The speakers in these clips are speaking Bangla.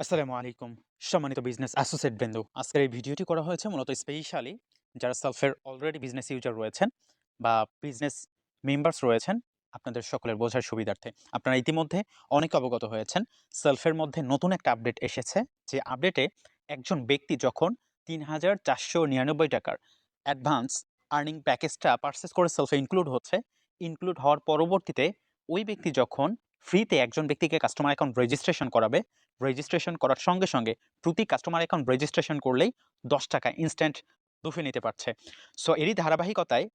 আসসালামু আলাইকুম। সম্মানিত বিজনেস অ্যাসোসিয়েট বৃন্দ, আজকের এই ভিডিওটি করা হয়েছে মূলত স্পেশালি যারা সেলফের অলরেডি বিজনেস ইউজার রয়েছেন বা বিজনেস মেম্বার্স রয়েছেন, আপনাদের সকলের বোঝার সুবিধার্থে। আপনারা ইতিমধ্যে অনেক অবগত হয়েছেন সেলফের মধ্যে নতুন একটা আপডেট এসেছে, যে আপডেটে একজন ব্যক্তি যখন ৩,৪৯৯ টাকার অ্যাডভান্স আর্নিং প্যাকেজটা পারচেস করে সেলফে ইনক্লুড হওয়ার পরবর্তীতে ওই ব্যক্তি যখন ফ্রিতে একজন ব্যক্তিকে কাস্টমার অ্যাকাউন্ট রেজিস্ট্রেশন করাবে, রেজিস্ট্রেশন করার সঙ্গে সঙ্গে প্রতি কাস্টমার অ্যাকাউন্ট রেজিস্ট্রেশন করলেই ১০ টাকা ইনস্ট্যান্ট লুফে নিতে পারছে। সো এরই ধারাবাহিকতায়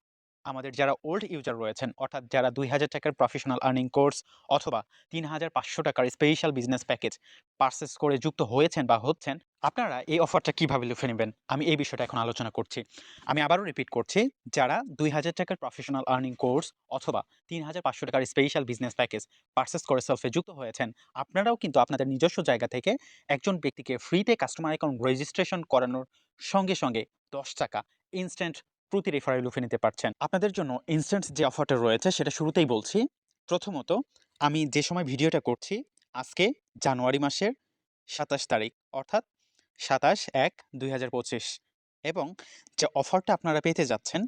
আমাদের যারা ওল্ড ইউজার রয়েছেন, অর্থাৎ যারা ২,০০০ টাকার প্রফেশনাল আর্নিং কোর্স অথবা ৩,৫০০ টাকার স্পেশাল বিজনেস প্যাকেজ পারচেস করে যুক্ত হয়েছেন বা হচ্ছেন, আপনারা এই অফারটা কিভাবে লুফে নেবেন আমি এই বিষয়টা এখন আলোচনা করছি। আমি আবারও রিপিট করছি, যারা ২,০০০ টাকার প্রফেশনাল আর্নিং কোর্স অথবা ৩,৫০০ টাকার স্পেশাল বিজনেস প্যাকেজ পারচেস করে সেলফে যুক্ত হয়েছেন, আপনারাও কিন্তু আপনাদের নিজস্ব জায়গা থেকে একজন ব্যক্তিকে ফ্রিতে কাস্টমার অ্যাকাউন্ট রেজিস্ট্রেশন করানোর সঙ্গে সঙ্গে ১০ টাকা ইনস্ট্যান্ট প্রতি রেফারে লুফে নিতে পারছেন। আপনাদের জন্য ইনস্ট্যান্ট যে অফারটা রয়েছে সেটা শুরুতেই বলছি। প্রথমত, আমি যে সময় ভিডিওটা করছি আজকে জানুয়ারি মাসের ২৭ তারিখ, অর্থাৎ ২৭/১/২০২৫, এবং যে অফারটা আপনারা পেতে যাচ্ছেন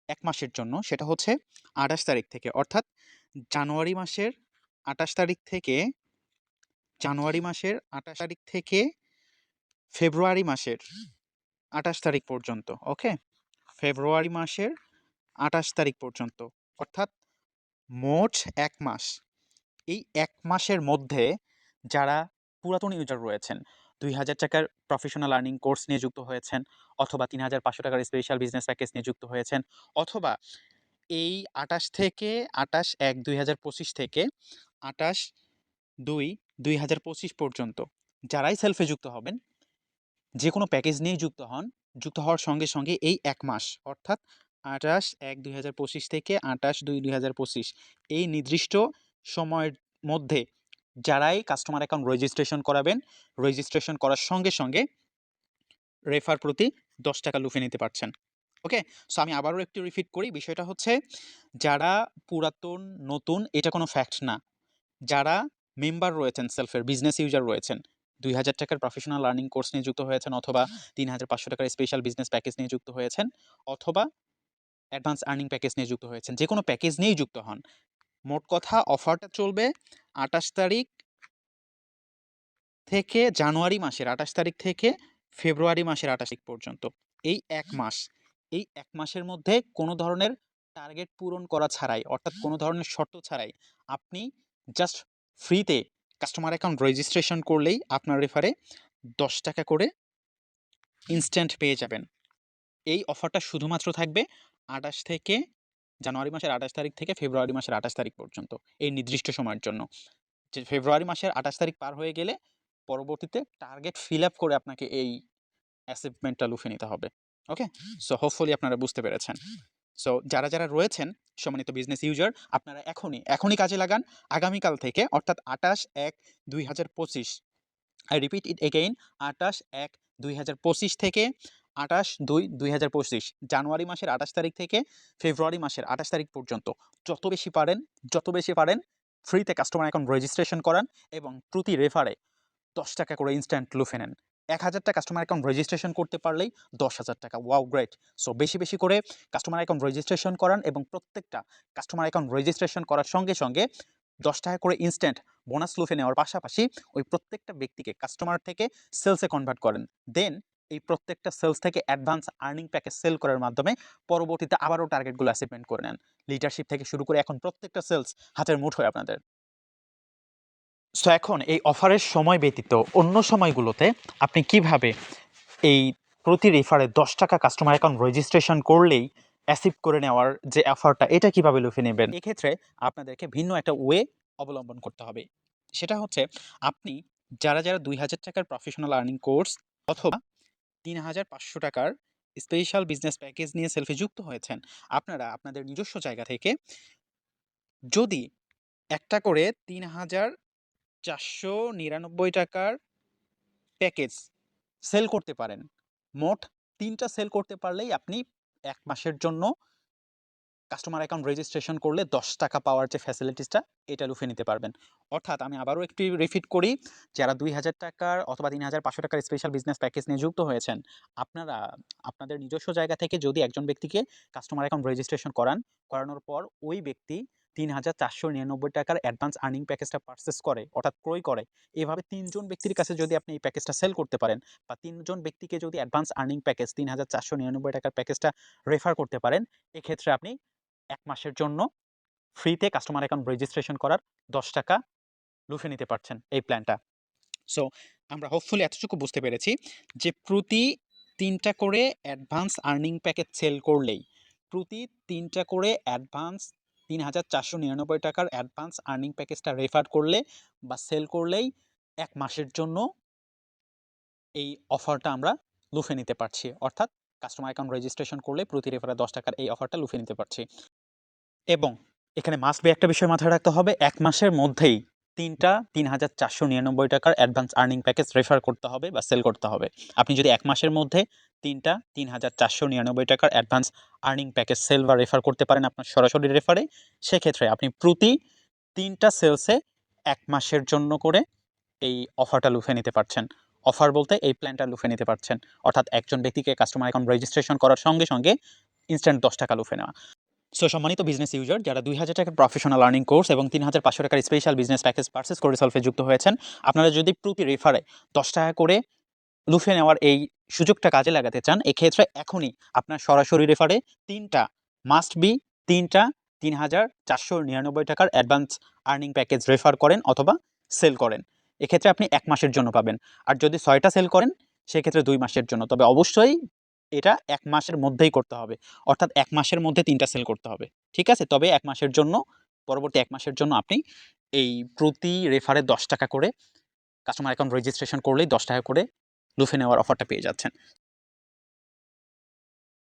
১ মাসের জন্য সেটা হচ্ছে ২৮ তারিখ থেকে, অর্থাৎ জানুয়ারি মাসের ২৮ তারিখ থেকে ফেব্রুয়ারি মাসের ২৮ তারিখ পর্যন্ত। ওকে? ফেব্রুয়ারি মাসের ২৮ তারিখ পর্যন্ত, অর্থাৎ মোট ১ মাস। এই ১ মাসের মধ্যে যারা পুরাতন ইউজার রয়েছেন, ২,০০০ টাকার প্রফেশনাল আর্নিং কোর্স নিয়ে যুক্ত হয়েছেন, অথবা ৩,৫০০ টাকার স্পেশাল বিজনেস প্যাকেজ নিয়ে যুক্ত হয়েছেন, অথবা এই ২৮ থেকে ২৮/১/২০২৫ থেকে ২৮/২/২০২৫ পর্যন্ত যারাই সেলফে যুক্ত হবেন, যে কোনো প্যাকেজ নিয়েই যুক্ত হন, যুক্ত হওয়ার সঙ্গে সঙ্গে এই ১ মাস, অর্থাৎ ২৮/১/২০২৫ থেকে ২৮/২/২০২৫ এই নির্দিষ্ট সময়ের মধ্যে যারাই কাস্টমার অ্যাকাউন্ট রেজিস্ট্রেশন করাবেন, রেজিস্ট্রেশন করার সঙ্গে সঙ্গে রেফার প্রতি ১০ টাকা লুফে নিতে পারছেন। ওকে? সো আমি আবারও একটু রিপিট করি। বিষয়টা হচ্ছে, যারা পুরাতন, নতুন এটা কোনো ফ্যাক্ট না। যারা মেম্বার রয়েছেন সেলফের, বিজনেস ইউজার রয়েছেন, ২,০০০ টাকার প্রফেশনাল লার্নিং কোর্স নিয়ে যুক্ত হয়েছেন, অথবা ৩,৫০০ টাকার স্পেশাল বিজনেস প্যাকেজ নিয়ে যুক্ত হয়েছেন, অথবা অ্যাডভান্স আর্নিং প্যাকেজ নিয়ে যুক্ত হয়েছেন। যে কোনো প্যাকেজ নিয়েই যুক্ত হন। মোট কথা অফারটা চলবে ২৮ তারিখ থেকে জানুয়ারি মাসের ২৮ তারিখ থেকে ফেব্রুয়ারি মাসের ২৮ তারিখ পর্যন্ত। এই ১ মাস। এই ১ মাসের মধ্যে কোনো ধরনের টার্গেট পূরণ করা ছাড়াই, অর্থাৎ কোনো ধরনের শর্ত ছাড়াই আপনি জাস্ট ফ্রিতে কাস্টমার অ্যাকাউন্ট রেজিস্ট্রেশন করলেই আপনার রেফারে ১০ টাকা করে ইনস্ট্যান্ট পেয়ে যাবেন। এই অফারটা শুধুমাত্র থাকবে ২৮ থেকে জানুয়ারি মাসের ২৮ তারিখ থেকে ফেব্রুয়ারি মাসের ২৮ তারিখ পর্যন্ত, এই নির্দিষ্ট সময়ের জন্য। যে ফেব্রুয়ারি মাসের ২৮ তারিখ পার হয়ে গেলে পরবর্তীতে টার্গেট ফিল আপ করে আপনাকে এই অ্যাচিভমেন্টটা লুফে নিতে হবে। ওকে? সো হোপফুলি আপনারা বুঝতে পেরেছেন। সো যারা রয়েছেন সম্মানিত বিজনেস ইউজার, আপনারা এখনই কাজে লাগান। আগামীকাল থেকে, অর্থাৎ ২৮/১/২০২৫, আই রিপিট ইট এগেইন, ২৮/১/২০২৫ থেকে ২৮/২/২০২৫, জানুয়ারি মাসের ২৮ তারিখ থেকে ফেব্রুয়ারি মাসের ২৮ তারিখ পর্যন্ত যত বেশি পারেন ফ্রিতে কাস্টমার অ্যাকাউন্ট রেজিস্ট্রেশন করান এবং প্রতি রেফারে ১০ টাকা করে ইনস্ট্যান্ট লুফে নেন। ১,০০০ টা কাস্টমার অ্যাকাউন্ট রেজিস্ট্রেশন করতে পারলেই ১০,০০০ টাকা। Wow, great! সো বেশি করে কাস্টমার অ্যাকাউন্ট রেজিস্ট্রেশন করান এবং প্রত্যেকটা কাস্টমার অ্যাকাউন্ট রেজিস্ট্রেশন করার সঙ্গে সঙ্গে ১০ টাকা করে ইনস্ট্যান্ট বোনাস লুফে নেওয়ার পাশাপাশি ওই প্রত্যেকটা ব্যক্তিকে কাস্টমার থেকে সেলসে কনভার্ট করেন। দেন এই প্রত্যেকটা সেলস থেকে অ্যাডভান্স আর্নিং প্যাকেজ সেল করার মাধ্যমে পরবর্তীতে আবারও টার্গেটগুলো অ্যাচিভমেন্ট করে নেন। লিডারশিপ থেকে শুরু করে এখন প্রত্যেকটা সেলস হাতের মুঠোয় আপনাদের। সো এখন এই অফারের সময় ব্যতীত অন্য সময়গুলোতে আপনি কিভাবে এই প্রতি রেফারে ১০ টাকা কাস্টমার অ্যাকাউন্ট রেজিস্ট্রেশন করলেই অ্যাচিভ করে নেওয়ার যে অফারটা, এটা কিভাবে লুফে নেবেন? এক্ষেত্রে আপনাদেরকে ভিন্ন একটা ওয়ে অবলম্বন করতে হবে। সেটা হচ্ছে, আপনি যারা ২,০০০ টাকার প্রফেশনাল আর্নিং কোর্স অথবা ৩,৫০০ টাকার স্পেশাল বিজনেস প্যাকেজ নিয়ে সেলফে যুক্ত হয়েছেন, আপনারা আপনাদের নিজস্ব জায়গা থেকে যদি একটা করে ৩,৪৯৯ টাকার প্যাকেজ সেল করতে পারেন, মোট ৩ টা সেল করতে পারলেই আপনি ১ মাসের জন্য কাস্টমার অ্যাকাউন্ট রেজিস্ট্রেশন করলে 10 টাকা পাওয়ার যে ফ্যাসিলিটিসটা এটা লুফে নিতে পারবেন। অর্থাৎ আমি আবারও একটু রিপিট করি, যারা ২,০০০ টাকার অথবা ৩,৫০০ টাকার স্পেশাল বিজনেস প্যাকেজ নিয়ে যুক্ত হয়েছেন, আপনারা আপনাদের নিজস্ব জায়গা থেকে যদি একজন ব্যক্তিকে কাস্টমার অ্যাকাউন্ট রেজিস্ট্রেশন করানোর পর ওই ব্যক্তি ৩,৪৯৯ টাকার অ্যাডভান্স আর্নিং প্যাকেজটা পারচেজ করে, অর্থাৎ ক্রয় করে, এভাবে ৩ জন ব্যক্তির কাছে যদি আপনি এই প্যাকেজটা সেল করতে পারেন বা ৩ জন ব্যক্তিকে যদি অ্যাডভান্স আর্নিং প্যাকেজ ৩,৪৯৯ টাকার প্যাকেজটা রেফার করতে পারেন, এক্ষেত্রে আপনি ১ মাসের জন্য ফ্রিতে কাস্টমার অ্যাকাউন্ট রেজিস্ট্রেশন করার ১০ টাকা লুফে নিতে পারছেন এই প্ল্যানটা। সো আমরা হোপফুলি এতটুকু বুঝতে পেরেছি যে প্রতি ৩টা করে অ্যাডভান্স আর্নিং প্যাকেজ সেল করলেই, প্রতি ৩টা করে অ্যাডভান্স ৩,৪৯৯ টাকার অ্যাডভান্স আর্নিং প্যাকেজটা রেফার করলে বা সেল করলেই ১ মাসের জন্য এই অফারটা আমরা লুফে নিতে পারছি। অর্থাৎ কাস্টমার অ্যাকাউন্ট রেজিস্ট্রেশন করলে প্রতি রেফারে ১০ টাকার এই অফারটা লুফে নিতে পারছি। এবং এখানে মাস্ট বি একটা বিষয় মাথায় রাখতে হবে, ১ মাসের মধ্যেই ৩টা ৩,৪৯৯ টাকার অ্যাডভান্স আর্নিং প্যাকেজ রেফার করতে হবে বা সেল করতে হবে। আপনি যদি ১ মাসের মধ্যে ৩টা ৩,৪৯৯ টাকার অ্যাডভান্স আর্নিং প্যাকেজ সেল বা রেফার করতে পারেন আপনার সরাসরি রেফারে, সেক্ষেত্রে আপনি প্রতি ৩টা সেলসে ১ মাসের জন্য করে এই অফারটা লুফে নিতে পারছেন। অফার বলতে এই প্ল্যানটা লুফে নিতে পারছেন। অর্থাৎ একজন ব্যক্তিকে কাস্টমার অ্যাকাউন্ট রেজিস্ট্রেশন করার সঙ্গে সঙ্গে ইনস্ট্যান্ট ১০ টাকা লুফে নেওয়া। সো সম্মানিত বিজনেস ইউজার, যারা ২,০০০ টাকার প্রফেশনাল আর্নিং কোর্স এবং ৩,৫০০ টাকার স্পেশাল বিজনেস প্যাকেজ পারচেজ করে সলভে যুক্ত হয়েছেন, আপনারা যদি প্রতি রেফারে ১০ টাকা করে লুফে নেওয়ার এই সুযোগটা কাজে লাগাতে চান, এক্ষেত্রে এখনই আপনার সরাসরি রেফারে ৩টা মাস্ট বি ৩টা ৩,৪৯৯ টাকার অ্যাডভান্স আর্নিং প্যাকেজ রেফার করেন অথবা সেল করেন। এক্ষেত্রে আপনি ১ মাসের জন্য পাবেন। আর যদি ৬টা সেল করেন সেক্ষেত্রে ২ মাসের জন্য। তবে অবশ্যই এটা ১ মাসের মধ্যেই করতে হবে। অর্থাৎ ১ মাসের মধ্যে ৩টা সেল করতে হবে। ঠিক আছে? তবে ১ মাসের জন্য, পরবর্তী ১ মাসের জন্য আপনি এই প্রতি রেফারে ১০ টাকা করে কাস্টমার অ্যাকাউন্ট রেজিস্ট্রেশন করলেই ১০ টাকা করে লুফে নেওয়ার অফারটা পেয়ে যাচ্ছেন।